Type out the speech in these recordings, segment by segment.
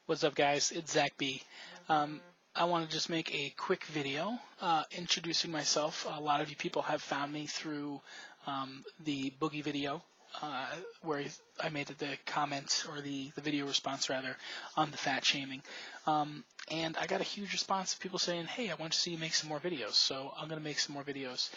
What's up, guys? It's Zach B. I want to just make a quick video introducing myself. A lot of you people have found me through the Boogie video, where I made the comment, or the video response rather, on the fat shaming. And I got a huge response of people saying, hey, I want to see you make some more videos. So I'm going to make some more videos.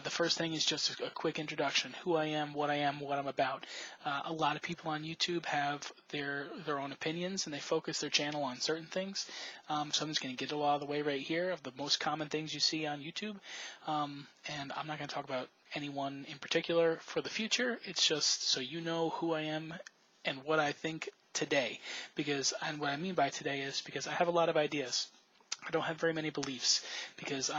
The first thing is just a quick introduction: who I am, what I'm about. A lot of people on YouTube have their own opinions, and they focus their channel on certain things. So I'm just going to get it all out of the way right here of the most common things you see on YouTube. And I'm not going to talk about anyone in particular for the future. It's just so you know who I am and what I think today. And what I mean by today is because I have a lot of ideas. I don't have very many beliefs, because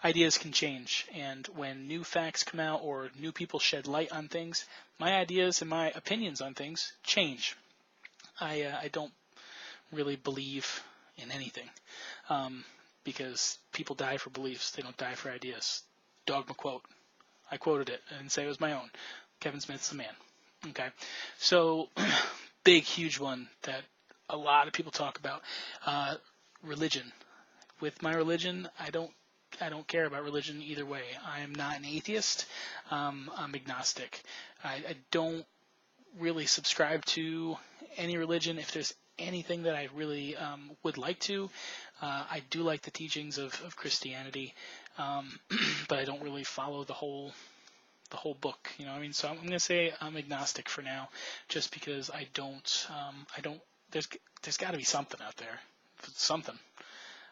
ideas can change, and when new facts come out or new people shed light on things, my ideas and my opinions on things change. I don't really believe in anything, because people die for beliefs. They don't die for ideas. Dogma quote. I quoted it. I didn't say it was my own. Kevin Smith's the man. Okay, so big, huge one that a lot of people talk about, religion. With my religion, I don't care about religion either way. I am not an atheist. I'm agnostic. I don't really subscribe to any religion. If there's anything that I really would like to, I do like the teachings of Christianity, but I don't really follow the whole book, you know what I mean? So I'm going to say I'm agnostic for now, just because I don't, there's got to be something out there. Something.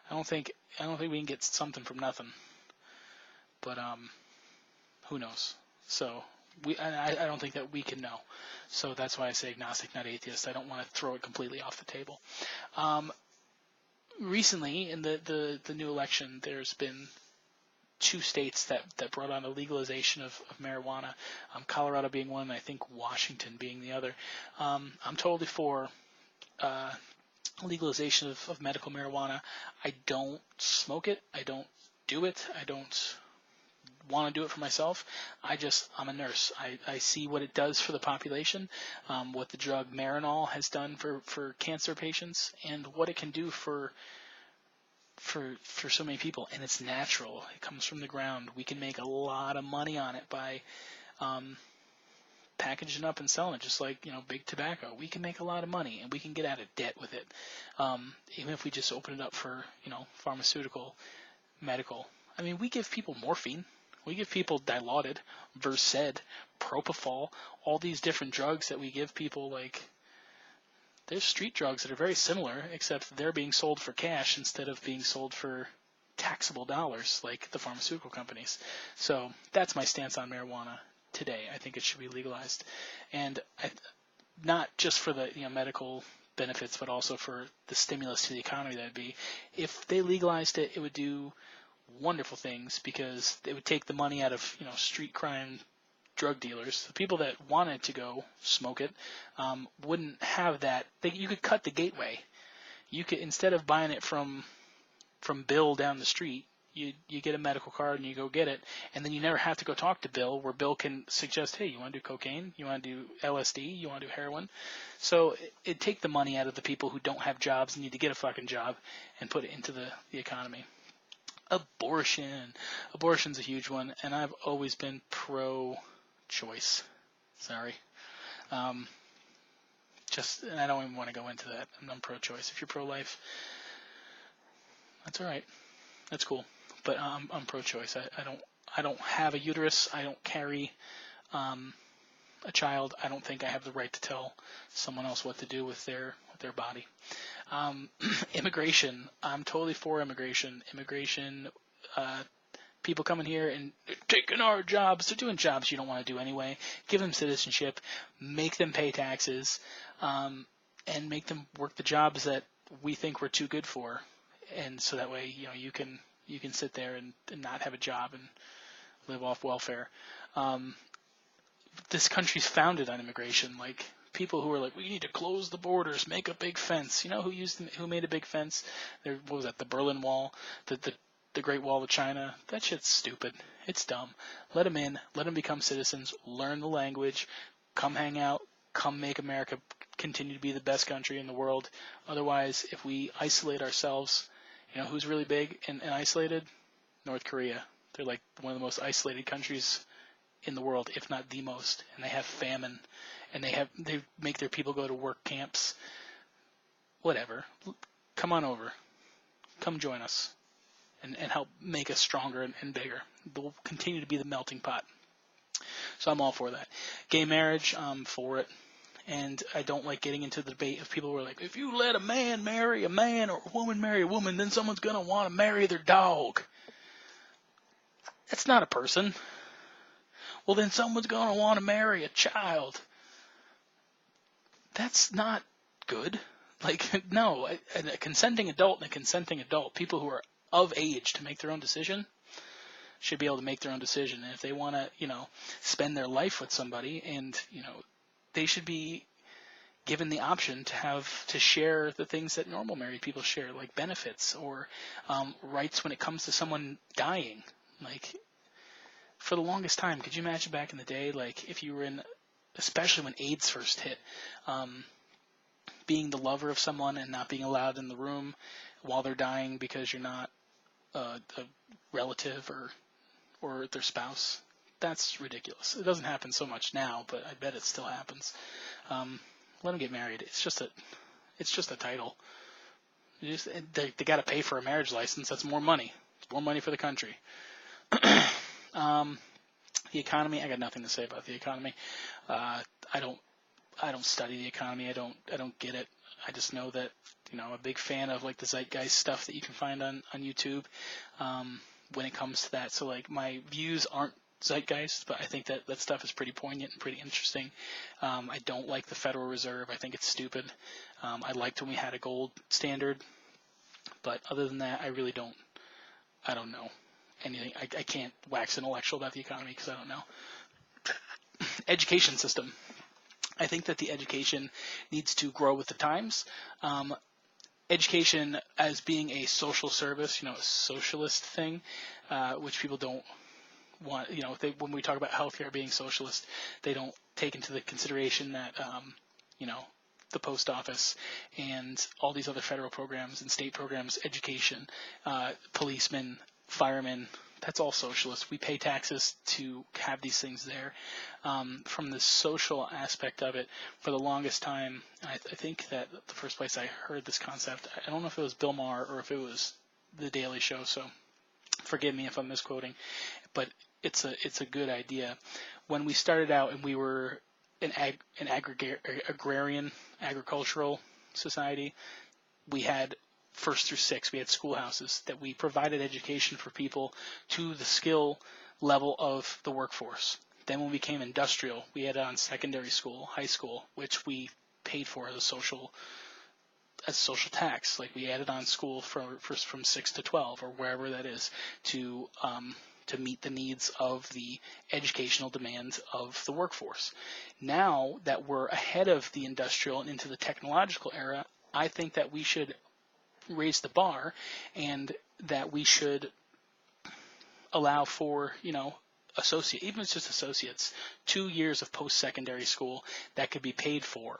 I don't think we can get something from nothing. But who knows? So I don't think that we can know. So that's why I say agnostic, not atheist. I don't want to throw it completely off the table. Recently, in the new election, there's been two states that brought on a legalization of marijuana, Colorado being one, and I think Washington being the other. I'm totally for legalization of medical marijuana. I don't smoke it. I don't do it. I don't want to do it for myself. I'm a nurse. I see what it does for the population, what the drug Marinol has done for cancer patients, and what it can do for so many people. And it's natural. It comes from the ground. We can make a lot of money on it by packaging up and selling it, just like, big tobacco. We can make a lot of money, and we can get out of debt with it, even if we just open it up for pharmaceutical, medical. I mean, we give people morphine. We give people Dilaudid, Versed, Propofol, all these different drugs that we give people. Like, there's street drugs that are very similar, except they're being sold for cash instead of being sold for taxable dollars like the pharmaceutical companies. So that's my stance on marijuana today. I think it should be legalized, and not just for the medical benefits, but also for the stimulus to the economy that'd be. If they legalized it, it would do wonderful things, because it would take the money out of street crime drug dealers. The people that wanted to go smoke it wouldn't have that. You could cut the gateway. You could, instead of buying it from Bill down the street, you get a medical card and you go get it, and then you never have to go talk to Bill, where Bill can suggest, hey, you want to do cocaine? You want to do LSD? You want to do heroin? So it'd take the money out of the people who don't have jobs and need to get a fucking job, and put it into the economy. Abortion's a huge one, and I've always been pro-choice. Sorry. And I don't even want to go into that. I'm pro-choice. If you're pro-life, that's all right. That's cool. But I'm pro-choice. I don't have a uterus. I don't carry a child. I don't think I have the right to tell someone else what to do with their body. Immigration. I'm totally for immigration. People coming here and taking our jobs. They're doing jobs you don't want to do anyway. Give them citizenship. Make them pay taxes. And make them work the jobs that we think we're too good for. And so that way, you can sit there and not have a job and live off welfare. This country's founded on immigration. Like, people who are like, we need to close the borders, make a big fence. You know who made a big fence? What was that? The Berlin Wall, the Great Wall of China. That shit's stupid. It's dumb. Let them in. Let them become citizens. Learn the language. Come hang out. Come make America continue to be the best country in the world. Otherwise, if we isolate ourselves, who's really big and isolated? North Korea. They're like one of the most isolated countries in the world, if not the most. And they have famine, and they make their people go to work camps. Whatever. Come on over. Come join us and help make us stronger and bigger. We'll continue to be the melting pot. So I'm all for that. Gay marriage, I'm for it. And I don't like getting into the debate of people who are like, if you let a man marry a man or a woman marry a woman, then someone's going to want to marry their dog. That's not a person. Well, then someone's going to want to marry a child. That's not good. Like, no, a consenting adult and a consenting adult, people who are of age to make their own decision, should be able to make their own decision. And if they want to, spend their life with somebody, and, they should be given the option to share the things that normal married people share, like benefits or rights when it comes to someone dying. Like, for the longest time, could you imagine back in the day, like, if you were especially when AIDS first hit, being the lover of someone and not being allowed in the room while they're dying because you're not a relative or their spouse? That's ridiculous. It doesn't happen so much now, but I bet it still happens. Let them get married. It's just a title. They got to pay for a marriage license. That's more money. It's more money for the country. The economy. I got nothing to say about the economy. I don't study the economy. I don't get it. I just know that I'm a big fan of like the zeitgeist stuff that you can find on YouTube when it comes to that. So like my views aren't zeitgeist, but I think that stuff is pretty poignant and pretty interesting. I don't like the Federal Reserve. I think it's stupid. I liked when we had a gold standard, but other than that, I really don't. I don't know anything. I can't wax intellectual about the economy because I don't know. Education system. I think that the education needs to grow with the times. Education as being a social service, a socialist thing, which people don't want. When we talk about healthcare being socialist, they don't take into the consideration that, the post office and all these other federal programs and state programs, education, policemen, firemen, that's all socialist. We pay taxes to have these things there. From the social aspect of it, for the longest time, I think that the first place I heard this concept, I don't know if it was Bill Maher or if it was The Daily Show, so forgive me if I'm misquoting, but it's a good idea. When we started out and we were an agrarian, agricultural society, we had first through sixth, we had schoolhouses that we provided education for people to the skill level of the workforce. Then when we became industrial, we added on secondary school, high school, which we paid for as a social tax. Like we added on school from 6 to 12 or wherever that is to meet the needs of the educational demands of the workforce. Now that we're ahead of the industrial and into the technological era, I think that we should raise the bar and that we should allow for, even if it's just associates, 2 years of post-secondary school that could be paid for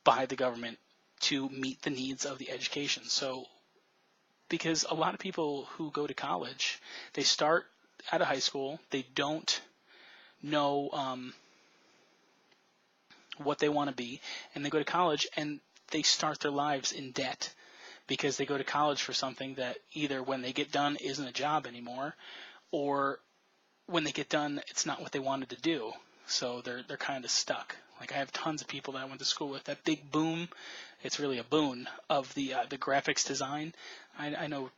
by the government to meet the needs of the education. So, because a lot of people who go to college, they start out of high school, they don't know what they want to be, and they go to college and they start their lives in debt because they go to college for something that either when they get done isn't a job anymore, or when they get done, it's not what they wanted to do. So they're kind of stuck. Like I have tons of people that I went to school with. That big boom, it's really a boon of the graphics design. I know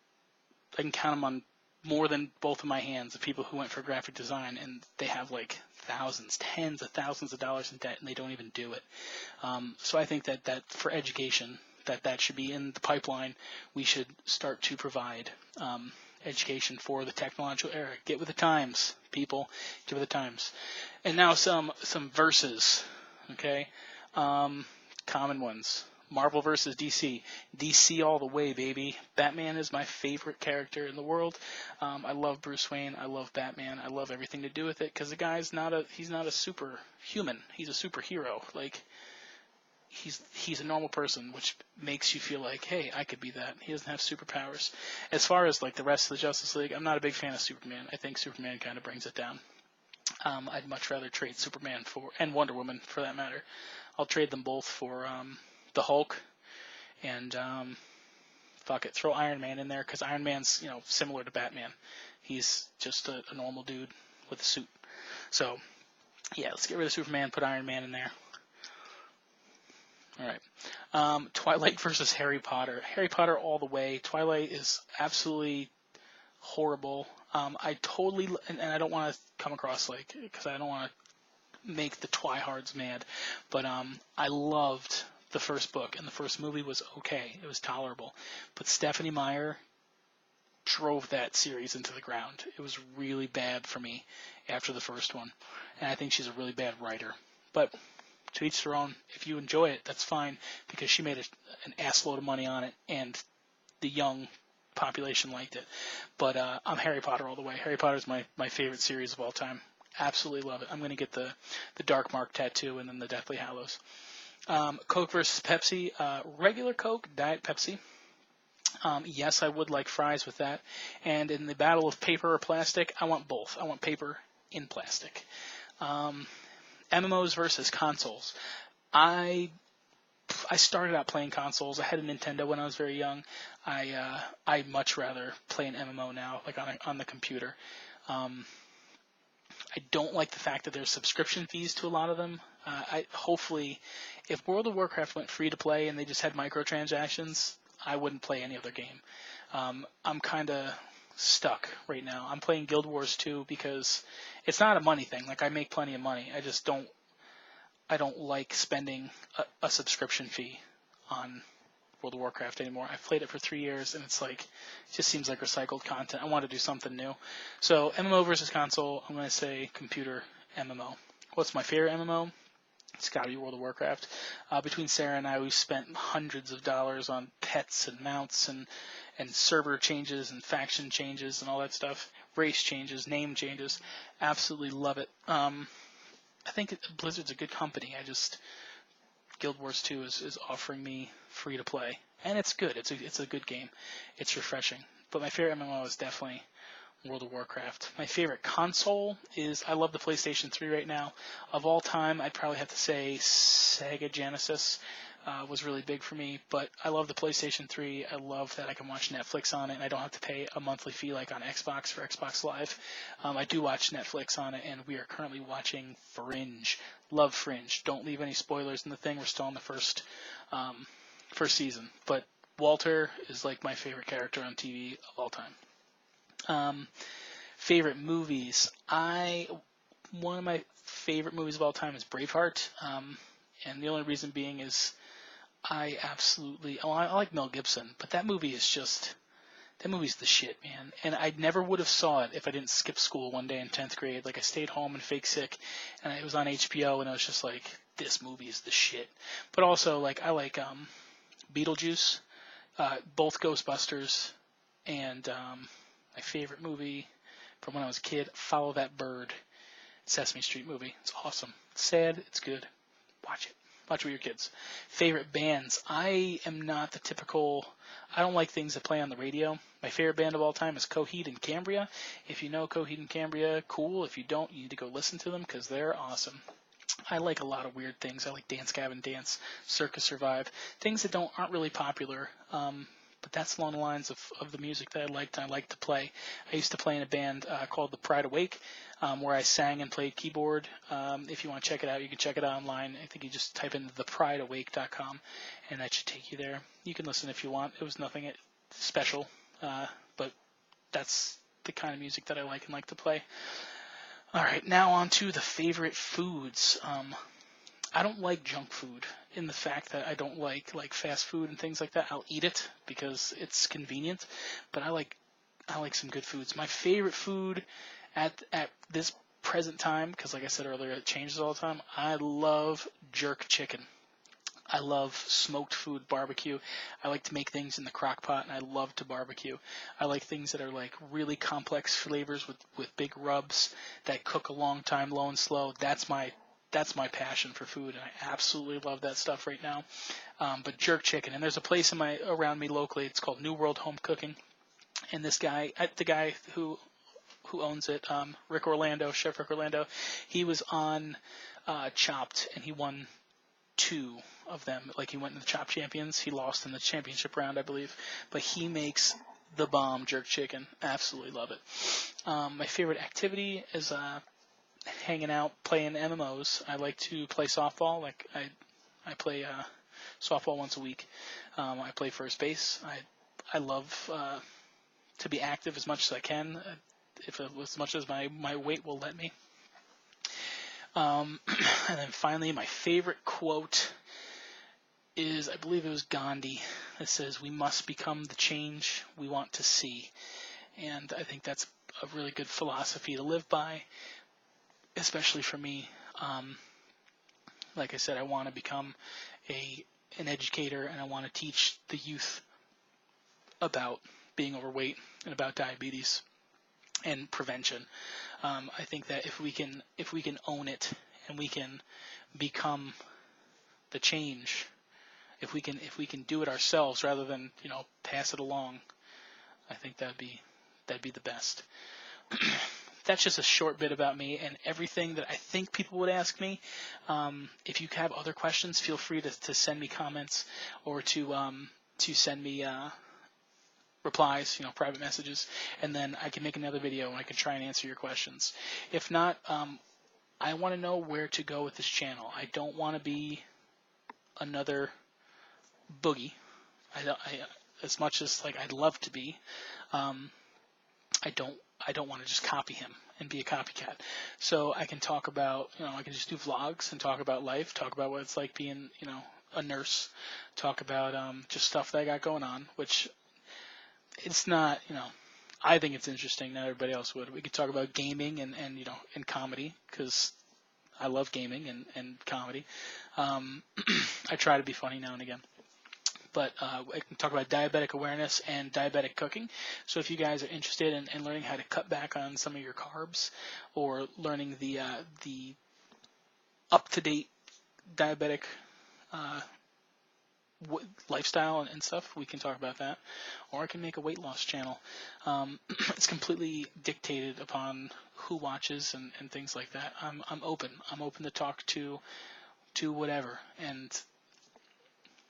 I can count them on more than both of my hands of people who went for graphic design, and they have like thousands, tens of thousands of dollars in debt, and they don't even do it. So I think that for education, that should be in the pipeline. We should start to provide education for the technological era. Get with the times, people. Get with the times. And now some verses, okay? Common ones. Marvel versus DC. DC all the way, baby. Batman is my favorite character in the world. I love Bruce Wayne. I love Batman. I love everything to do with it because the guy's he's not a superhuman. He's a superhero. Like, he's a normal person, which makes you feel like, hey, I could be that. He doesn't have superpowers. As far as like the rest of the Justice League, I'm not a big fan of Superman. I think Superman kind of brings it down. I'd much rather trade Superman and Wonder Woman for that matter. I'll trade them both for the Hulk and fuck it, throw Iron Man in there because Iron Man's similar to Batman. He's just a normal dude with a suit. So yeah, let's get rid of Superman, put Iron Man in there. All right. Twilight versus Harry Potter. Harry Potter all the way. Twilight is absolutely horrible. I totally, and I don't want to come across because I don't want to make the Twihards mad, but I loved the first book, and the first movie was okay. It was tolerable. But Stephenie Meyer drove that series into the ground. It was really bad for me after the first one, and I think she's a really bad writer. But to each their own. If you enjoy it, that's fine, because she made an assload of money on it, and the young population liked it. But I'm Harry Potter all the way. Harry Potter is my favorite series of all time. Absolutely love it. I'm going to get the Dark Mark tattoo and then the Deathly Hallows. Coke versus Pepsi. Regular Coke, Diet Pepsi. Yes, I would like fries with that. And in the battle of paper or plastic, I want both. I want paper in plastic. MMOs versus consoles. I started out playing consoles. I had a Nintendo when I was very young. I'd much rather play an MMO now, like on the computer. I don't like the fact that there's subscription fees to a lot of them. Hopefully, if World of Warcraft went free to play and they just had microtransactions, I wouldn't play any other game. I'm kind of stuck right now. I'm playing Guild Wars 2 because it's not a money thing. Like, I make plenty of money. I don't like spending a subscription fee on World of Warcraft anymore. I've played it for 3 years, and it just seems like recycled content. I want to do something new. So MMO versus console, I'm going to say computer MMO. What's my favorite MMO? It's got to be World of Warcraft. Between Sarah and I, we've spent hundreds of dollars on pets and mounts and server changes and faction changes and all that stuff. Race changes, name changes. Absolutely love it. I think Blizzard's a good company. Guild Wars 2 is offering me free to play, and it's good. It's a good game. It's refreshing. But my favorite MMO is definitely World of Warcraft. My favorite console is, I love the PlayStation 3 right now. Of all time, I'd probably have to say Sega Genesis was really big for me, but I love the PlayStation 3. I love that I can watch Netflix on it, and I don't have to pay a monthly fee like on Xbox for Xbox Live. I do watch Netflix on it, and we are currently watching Fringe. Love Fringe. Don't leave any spoilers in the thing. We're still on the first season. But Walter is like my favorite character on TV of all time. Favorite movies. One of my favorite movies of all time is Braveheart. And the only reason being is I like Mel Gibson, but that movie is that movie's the shit, man. And I never would have saw it if I didn't skip school one day in 10th grade. Like, I stayed home and fake sick, and it was on HBO, and I was just like, this movie is the shit. But also, like, I like Beetlejuice, both Ghostbusters, and my favorite movie from when I was a kid, Follow That Bird, Sesame Street movie. It's awesome. It's sad. It's good. Watch it. Watch it with your kids. Favorite bands. I am not the typical... I don't like things that play on the radio. My favorite band of all time is Coheed and Cambria. If you know Coheed and Cambria, cool. If you don't, you need to go listen to them because they're awesome. I like a lot of weird things. I like Dance Gavin Dance, Circus Survive, things that aren't really popular. But that's along the lines of the music that I liked and I like to play. I used to play in a band called The Pride Awake, where I sang and played keyboard. If you want to check it out, you can check it out online. I think you just type in theprideawake.com, and that should take you there. You can listen if you want. It was nothing special, but that's the kind of music that I like and like to play. All right, now on to the favorite foods. I don't like junk food in the fact that I don't like fast food and things like that. I'll eat it because it's convenient, but I like some good foods. My favorite food at this present time, because like I said earlier, it changes all the time. I love jerk chicken. I love smoked food, barbecue. I like to make things in the crock pot, and I love to barbecue. I like things that are like really complex flavors with big rubs that cook a long time, low and slow. That's my that's my passion for food, and I absolutely love that stuff right now. But jerk chicken, and there's a place around me locally. It's called New World Home Cooking, and this guy, the guy who owns it, Chef Rick Orlando, he was on Chopped, and he won 2 of them. Like, he went in the Chopped Champions. He lost in the championship round, I believe, but he makes the bomb jerk chicken. Absolutely love it. My favorite activity is hanging out, playing MMOs. I like to play softball. Like, I play softball once a week. I play first base. I love to be active as much as I can, as much as my weight will let me. And then finally, my favorite quote is, I believe it was Gandhi, that says, "We must become the change we want to see." And I think that's a really good philosophy to live by, especially for me. Like I said, I want to become an educator, and I want to teach the youth about being overweight and about diabetes and prevention. I think that if we can own it, and we can become the change, if we can do it ourselves rather than pass it along, I think that'd be the best. That's just a short bit about me and everything that I think people would ask me. If you have other questions, feel free to send me comments, or to send me replies, private messages, and then I can make another video and I can try and answer your questions. If not, I want to know where to go with this channel. I don't want to be another Boogie. As much as I'd love to be, I don't want to just copy him and be a copycat. So I can talk about, I can just do vlogs and talk about life, talk about what it's like being, a nurse, talk about just stuff that I got going on, which it's not, I think it's interesting. Not everybody else would. We could talk about gaming and comedy, because I love gaming and comedy. I try to be funny now and again. But I can talk about diabetic awareness and diabetic cooking. So if you guys are interested in learning how to cut back on some of your carbs, or learning the up-to-date diabetic lifestyle and stuff, we can talk about that. Or I can make a weight loss channel. It's completely dictated upon who watches and things like that. I'm open. I'm open to talk to whatever, and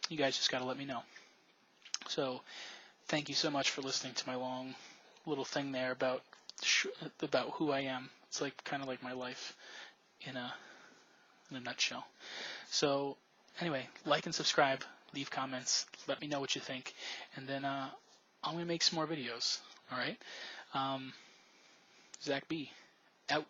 you guys just got to let me know. So thank you so much for listening to my long little thing there about who I am. It's kind of like my life in a nutshell. So anyway, like and subscribe, leave comments, let me know what you think, and then I'm going to make some more videos. All right? Zach B. out.